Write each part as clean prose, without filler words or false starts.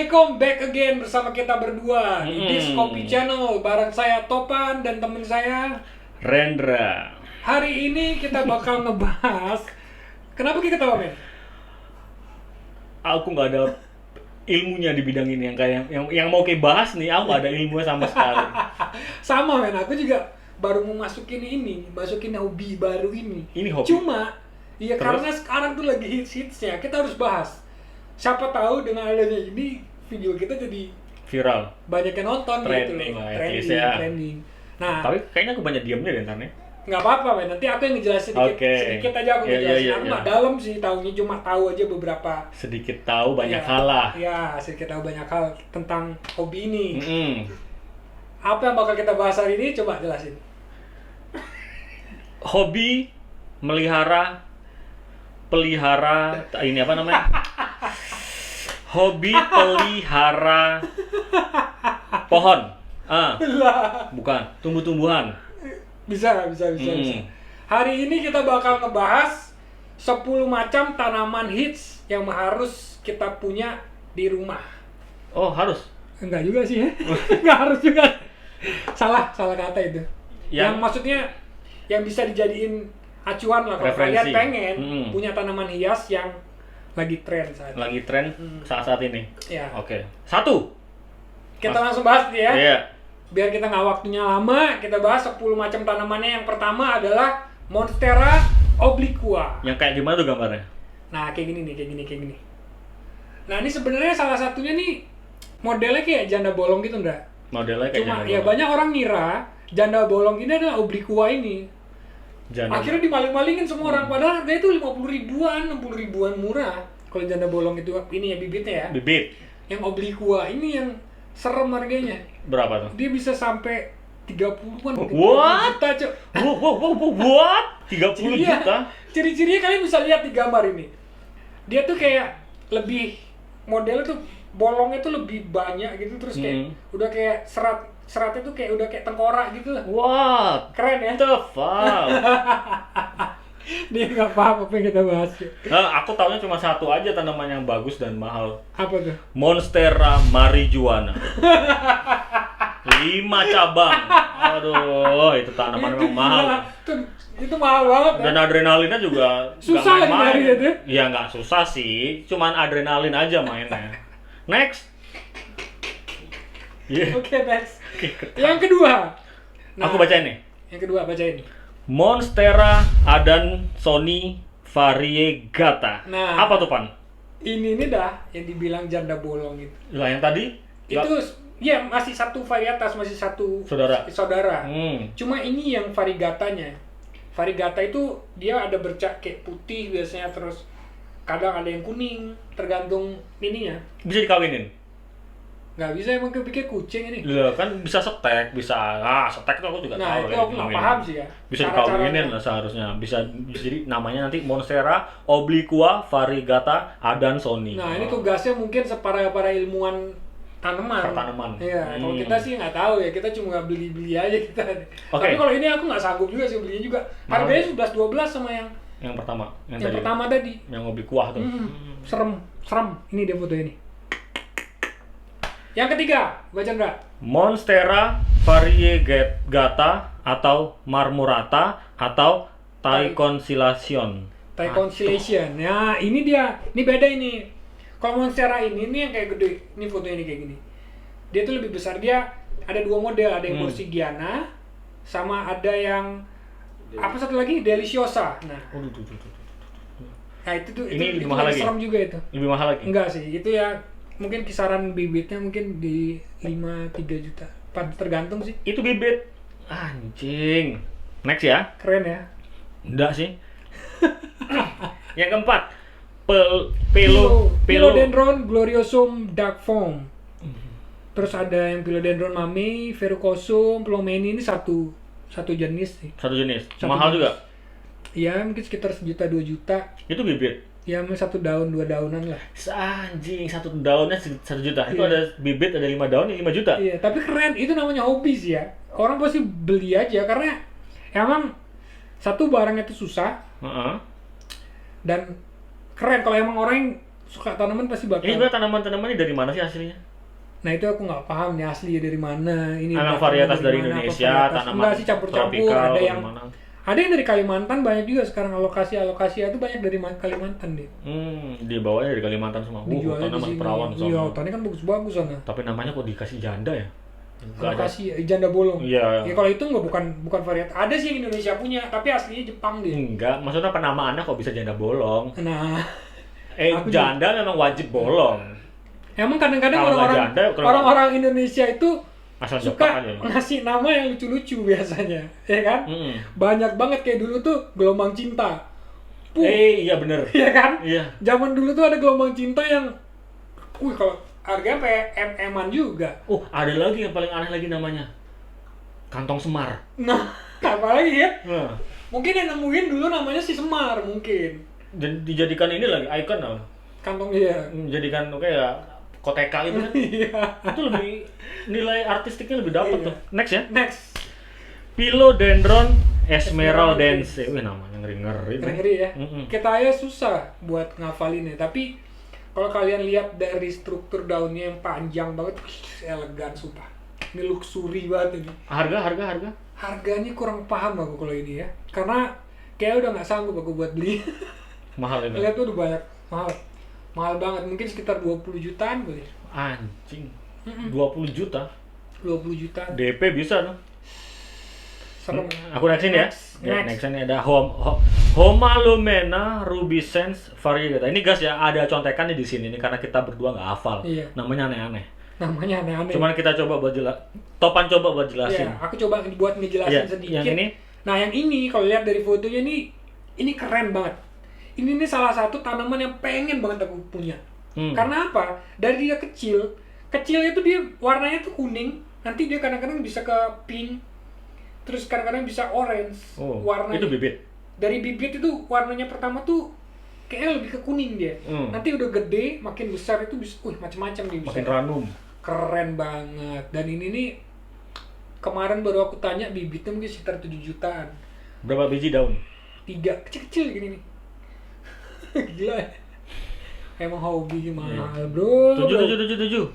Assalamualaikum, back again bersama kita berdua di This Kopi Channel. Bareng saya Topan dan temen saya Rendra. Hari ini kita bakal ngebahas. Kenapa kita ketawa, men? Aku nggak ada ilmunya di bidang ini yang mau kayak bahas nih, aku nggak ada ilmunya sama sekali. Sama, men, aku juga baru mau masukin hobi baru ini. Ini hobi? Cuma, ya Terus? karena sekarang tuh lagi hits-hitsnya, kita harus bahas. Siapa tahu dengan adanya ini video kita jadi Viral. banyak yang nonton Trending gitu lah, loh. at least ya. Trending. Nah, Tapi kayaknya aku banyak diamnya deh ntar nih. nggak apa-apa, men. Nanti aku yang ngejelasin sedikit aja aku Iya, ngejelasin. iya, Aku iya. nggak dalam sih tahunya, cuma tahu aja beberapa. Sedikit tahu banyak Ya, hal lah. Ya, sedikit tahu banyak hal tentang hobi ini. Mm-mm. Apa yang bakal kita bahas hari ini? Coba jelasin. Hobi pelihara ini apa namanya? Hobi pelihara pohon. Bukan, tumbuh-tumbuhan. Bisa. Hmm. Hari ini kita bakal ngebahas 10 macam tanaman hits yang harus kita punya di rumah. Oh, harus. Enggak juga sih ya. Enggak harus juga. Salah kata itu. Yang maksudnya yang bisa dijadiin acuan lah kalau Referensi. kalian pengen punya punya tanaman hias yang lagi tren saat ini. Lagi tren saat ini. Ya. Oke. 1. Kita langsung bahas nih ya. Iya. Biar kita nggak waktunya lama, kita bahas 10 macam tanamannya. Yang pertama adalah Monstera obliqua. Yang kayak gimana tuh gambarnya? Nah, kayak gini. Nah, ini sebenarnya salah satunya nih modelnya kayak janda bolong gitu, Ndra. Modelnya kayak Cuma janda ya bolong. banyak orang ngira janda bolong ini adalah obliqua ini. Janda. Akhirnya dimaling-malingin semua orang, padahal harganya itu 50 ribuan, 60 ribuan murah. Kalau janda bolong itu ini ya bibitnya ya. Bibit. Yang obliqua ini yang serem harganya. Berapa tuh? Dia bisa sampai 30-an. What? Juta, Cok. What? 30 Iya. juta? Ciri-cirinya kalian bisa lihat di gambar ini. Dia tuh kayak lebih modelnya tuh bolongnya tuh lebih banyak gitu, terus kayak udah kayak seratnya tuh kayak udah kayak tengkorak gitu lah. What? Keren ya? The fuck? Dia nggak paham apa yang kita bahas. Nah, aku taunya cuma satu aja tanaman yang bagus dan mahal. Apa tuh? Monstera marijuana. 5 cabang. Aduh, itu tanaman memang mahal. Itu mahal banget ya. Dan adrenalinnya juga Susah nggak lagi main-main. nyari itu. Iya, nggak susah sih, cuman adrenalin aja mainnya. Next. Yeah. Oke, next. Yang kedua. Aku bacain nih. Yang kedua, bacain. Monstera adansoni variegata. Nah. Apa tuh, Pan? Ini dah yang dibilang janda bolong itu. Lah yang tadi? Itu ya masih satu varietas, masih satu saudara. Cuma ini yang variegatanya. Variegata itu dia ada bercak kayak putih biasanya, terus kadang ada yang kuning, tergantung ininya. Bisa dikawinin? Nggak bisa, emang kepikir kucing ini. Lah kan bisa setek, bisa. Setek tuh aku juga Nah, tahu. itu ya, aku nggak paham sih ya. Bisa Cara-caranya. dikawinin lah seharusnya. Bisa jadi namanya nanti Monstera obliqua variegata adansoni. Nah, ini tugasnya mungkin para ilmuwan tanaman. Pertanaman. Iya, kalau kita sih nggak tahu ya, kita cuma beli aja kita. Oke. Tapi kalau ini aku nggak sanggup juga sih belinya juga. Harganya 11-12 sama yang pertama, yang pertama tadi. yang obliqua tuh. Serem. Ini dia foto ini. Yang ketiga, baca Ndra. Monstera variegata atau marmorata atau Taiconstellation. Taiconstellation. Ya, ini dia. Ini beda ini. Kalau Monstera ini yang kayak gede. Ini fotonya ini kayak gini. Dia tuh lebih besar. Dia ada 2 model, ada yang Borsigiana sama ada yang apa satu lagi? Deliciosa. Nah, itu Ini lebih itu mahal lagi? serem juga itu. Lebih mahal lagi? Enggak sih, itu ya mungkin kisaran bibitnya mungkin di 3 juta. Tergantung sih. Itu bibit. Anjing. Next ya. Keren ya. Enggak sih. Yang keempat, Philodendron gloriosum dark form. Terus ada yang Philodendron mami, verrucosum, plomeni, ini satu jenis sih. Satu jenis. Satu Mahal jenis. juga. Ya mungkin sekitar 1 juta 2 juta. Itu bibit. Ya mungkin 1 daun 2 daunan lah. Anjing, 1 daunnya 1 juta. Itu Iya. ada bibit, ada 5 daun, 5 juta. Iya, tapi keren. Itu namanya hobi sih ya. Orang pasti beli aja karena emang satu barangnya itu susah Heeh. dan keren. Kalau emang orang yang suka tanaman pasti bakal. Ini sebenarnya tanaman-tanaman ini dari mana sih aslinya? Nah itu aku nggak paham nih asli dari mana. Ini Emang datangnya varietas dari mana, apa Indonesia, varietas. tanaman Enggak sih, campur-campur. tropikal, Ada yang dari Kalimantan, banyak juga sekarang alokasi itu banyak dari Kalimantan deh. Dibawanya dari Kalimantan semua. Dijualnya Hutannya di masih sini. perawan Iya, soalnya. hutannya kan bagus-bagus sana. Tapi namanya kok dikasih janda ya? Nggak ada. Alokasi janda bolong. Iya. Ya kalau itu bukan varietas. Ada sih yang Indonesia punya, tapi aslinya Jepang dia. Enggak, maksudnya penamaannya kok bisa janda bolong? Nah, Aku Janda memang wajib bolong. emang kadang-kadang Kalau nggak orang-orang janda, kalau- orang-orang Indonesia itu Asal suka jeplak aja. ngasih nama yang lucu-lucu biasanya, ya kan? Mm-mm. Banyak banget kayak dulu tuh gelombang cinta. Iya bener. Iya kan? Iya. Zaman dulu tuh ada gelombang cinta yang kalau harganya sampai MM-an juga. Ada lagi yang paling aneh lagi namanya. Kantong Semar. Nah, apalagi ya? Nah, Mungkin yang nemuin dulu namanya si Semar mungkin. dan dijadikan ini lagi ikon apa? Kantong dia. Menjadikan kayak koteka gitu kan. Iya. Itu lebih nilai artistiknya lebih dapat Iya. tuh. Next ya. Next. Philodendron esmeraldense. Wih namanya ngeri-ngeri. tuh. Ngeri ya. Mm-mm. Kita aja susah buat ngafalinnya, tapi kalau kalian lihat dari struktur daunnya yang panjang banget, elegan sumpah. Ini luxury banget ini. Harga. Harganya kurang paham aku kalau ini ya. Karena kayak udah nggak sanggup aku buat beli. Mahal itu. Lihat tuh udah banyak mahal. Mahal banget, mungkin sekitar 20 jutaan kali. Anjing. 20 juta. 20 jutaan. DP bisa tuh. Serem. Aku next ini ya. Next. Next ini ada Homalomena rubescens variegata. Ini guys ya, ada contekannya di sini nih karena kita berdua nggak hafal. Iya. Namanya aneh-aneh. Namanya aneh-aneh. Cuman kita coba buat Topan coba buat jelasin. Iya, aku coba buat ngejelasin Iya, sedikit. yang ini? Nah, yang ini kalau lihat dari fotonya ini keren banget. Ini nih salah satu tanaman yang pengen banget aku punya. Karena apa? Dari dia kecilnya tuh dia warnanya tuh kuning. Nanti dia kadang-kadang bisa ke pink. Terus kadang-kadang bisa orange. Warnanya. Itu bibit. Dari bibit itu warnanya pertama tuh kayaknya lebih ke kuning dia. Nanti udah gede, makin besar itu bisa, macam-macam nih bisa. Makin ranum. Keren banget. Dan ini nih kemarin baru aku tanya bibitnya mungkin sekitar 7 jutaan. Berapa biji daun? 3 kecil-kecil gini nih. Gila ya. Emang hobi mahal, bro. 7.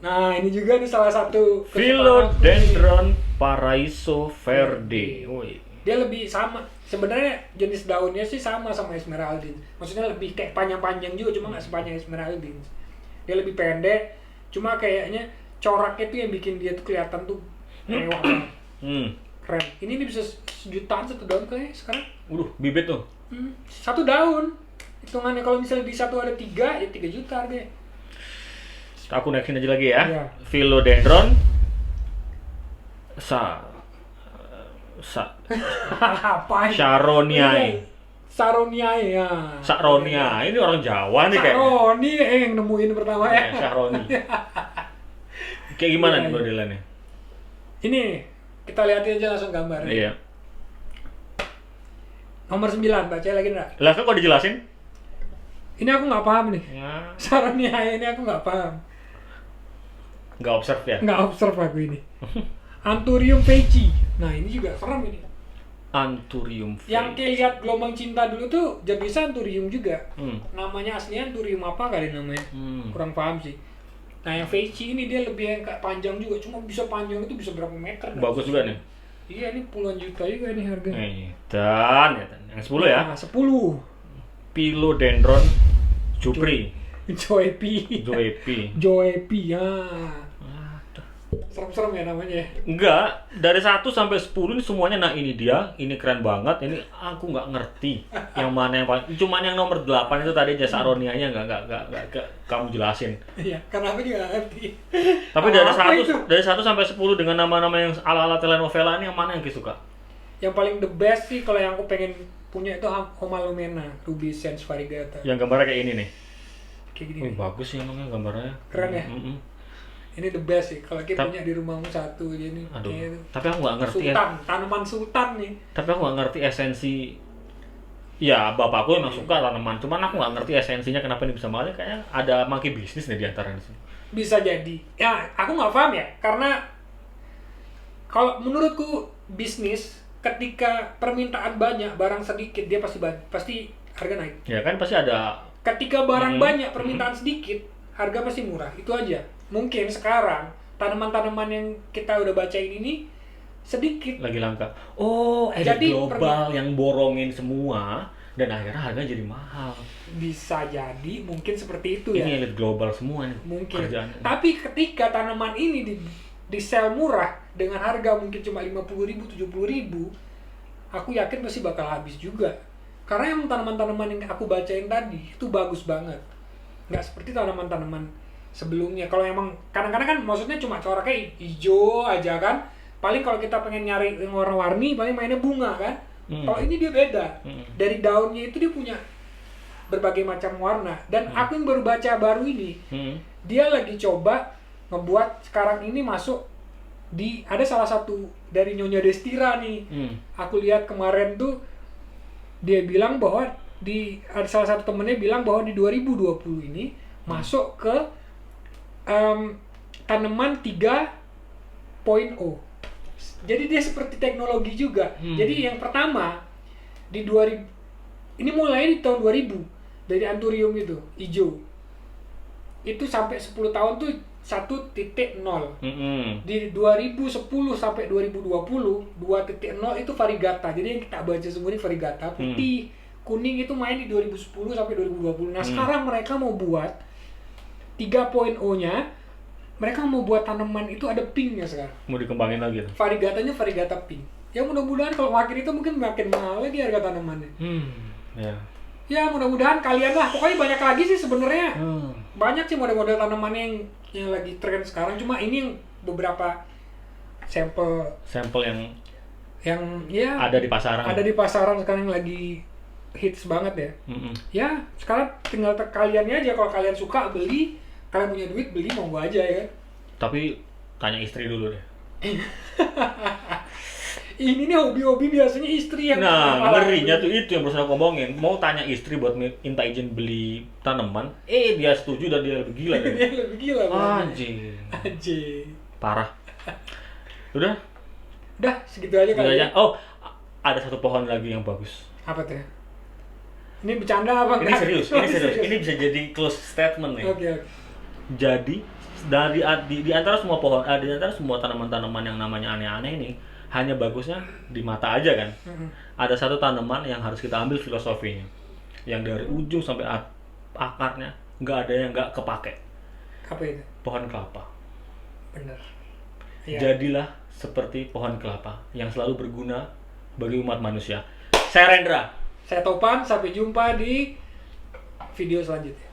Nah, ini juga nih salah satu Philodendron paraiso verde. Woi. Dia lebih sama. Sebenarnya jenis daunnya sih sama esmeraldine. Maksudnya lebih kayak panjang-panjang juga, cuma nggak sepanjang esmeraldine. Dia lebih pendek, cuma kayaknya coraknya tuh yang bikin dia tuh kelihatan tuh mewah banget. Keren. Ini bisa sejutaan satu daun kayaknya sekarang. Bibit tuh. Satu daun. Hitungannya kalau misalnya di satu ada 3, ya 3 juta harganya. Aku nextin aja lagi ya. Iya. Philodendron Apa ini? Sharoniae. Saroniae ya. Saronia. Ini orang Jawa nih kayak. Saroni yang nemuin pertama ya. Saroni. Kayak gimana Iya, nih modelannya? Ini kita lihat aja langsung gambar. Iya. Nomor 9, baca lagi enggak? Lah kok dijelasin? Ini aku nggak paham nih. Ya. Saroniae ini aku nggak paham. Nggak observe ya? Nggak observe aku ini. Anthurium feci. Nah ini juga serem ini. Anthurium Yang kayak lihat gelombang cinta dulu tuh jenisnya Anthurium juga. Namanya aslinya Anthurium apa kali namanya? Kurang paham sih. Nah yang feci ini dia lebih yang kayak panjang juga. Cuma bisa panjang itu bisa berapa meter. Bagus juga nih. Iya ini puluhan juta juga nih harganya. Dan yang 10 ya. Nah, 10. Philodendron Jupri. Joepi ya. Serem-serem ya namanya. Enggak, dari 1 sampai 10 ini semuanya, nah ini dia, ini keren banget, ini aku nggak ngerti yang mana yang paling, cuman yang nomor 8 itu tadi jasa Aronianya nggak kamu jelasin. Iya, karena aku juga nggak ngerti. Tapi dari 1 sampai 10 dengan nama-nama yang ala-ala telenovela ini yang mana yang suka? Yang paling the best sih kalau yang aku pengen punya itu Homalomena rubescens variegata. Yang gambarnya kayak ini nih. Kayak gini. Bagus ya emangnya gambarnya. Keren ya? Ini the best sih. Kalau kita punya di rumahmu satu aja nih. Aduh. Tapi aku nggak ngerti sultan, tanaman sultan nih. Tapi aku nggak ngerti esensi. Ya bapakku emang suka tanaman, cuman aku nggak ngerti esensinya kenapa ini bisa mahal. Kayaknya ada monkey bisnis nih di antara ini. Bisa jadi. Ya, aku nggak paham ya. Karena kalau menurutku bisnis ketika permintaan banyak, barang sedikit, dia pasti harga naik. Ya kan pasti ada Ketika barang banyak, permintaan sedikit, harga pasti murah. Itu aja. Mungkin sekarang tanaman-tanaman yang kita udah bacain ini sedikit. Lagi langka. Oh, elit Jadi, global yang borongin semua dan akhirnya harganya jadi mahal. Bisa jadi mungkin seperti itu ya. Ini elit global semua nih Mungkin. kerjaannya. Tapi ketika tanaman ini di sell murah dengan harga mungkin cuma 50.000, 70.000, aku yakin pasti bakal habis juga. Karena yang tanaman-tanaman yang aku bacain tadi itu bagus banget. Nggak seperti tanaman-tanaman sebelumnya. Kalau emang kadang-kadang kan maksudnya cuma coraknya hijau aja kan. Paling kalau kita pengen nyari yang warna-warni paling mainnya bunga kan. Kalau ini dia beda. Dari daunnya itu dia punya berbagai macam warna. Dan aku yang baru baca baru ini, dia lagi coba ngebuat sekarang ini masuk di, ada salah satu dari Nyonya Destira nih. Aku lihat kemarin tuh dia bilang bahwa ada salah satu temennya bilang bahwa di 2020 ini masuk ke tanaman 3.0. Jadi dia seperti teknologi juga. Jadi yang pertama di 2000 ini mulai di tahun 2000 dari anthurium itu hijau. Itu sampai 10 tahun tuh 1.0. Di 2010 sampai 2020 2.0 itu variegata. Jadi yang kita baca semua ini variegata, putih, kuning itu main di 2010 sampai 2020. Nah, sekarang mereka mau buat 3.0-nya, mereka mau buat tanaman itu ada pinknya sekarang. Mau dikembangin lagi tuh. Variegatanya variegata pink. Ya mudah-mudahan kalau makin itu mungkin makin mahal lagi harga tanamannya. Ya. Ya mudah-mudahan kalian lah. Pokoknya banyak lagi sih sebenarnya. Banyak sih model-model tanaman yang lagi tren sekarang. Cuma ini yang beberapa sampel yang ya ada di pasaran. Ada di pasaran sekarang yang lagi hits banget ya. Ya sekarang tinggal kaliannya aja, kalau kalian suka beli, kalian punya duit beli, monggo aja ya. Tapi tanya istri dulu deh. Ini nih hobi-hobi biasanya istri yang ngerinya tuh itu yang barusan aku ngomongin. Mau tanya istri buat minta izin beli tanaman, dia setuju dan dia lebih gila deh. Dia lebih gila. Anjing. Parah. Udah segitu aja kali. Oh, ada satu pohon lagi yang bagus. Apa tuh? Ini bercanda apa ini enggak? Serius. Ini bisa jadi close statement nih. Oke. Jadi di antara semua pohon, di antara semua tanaman-tanaman yang namanya aneh-aneh ini, hanya bagusnya di mata aja kan. Ada satu tanaman yang harus kita ambil filosofinya, yang dari ujung sampai akarnya nggak ada yang nggak kepake. Apa itu? Pohon kelapa. Bener. Jadilah seperti pohon kelapa yang selalu berguna bagi umat manusia. Saya Rendra. Saya Topan. Sampai jumpa di video selanjutnya.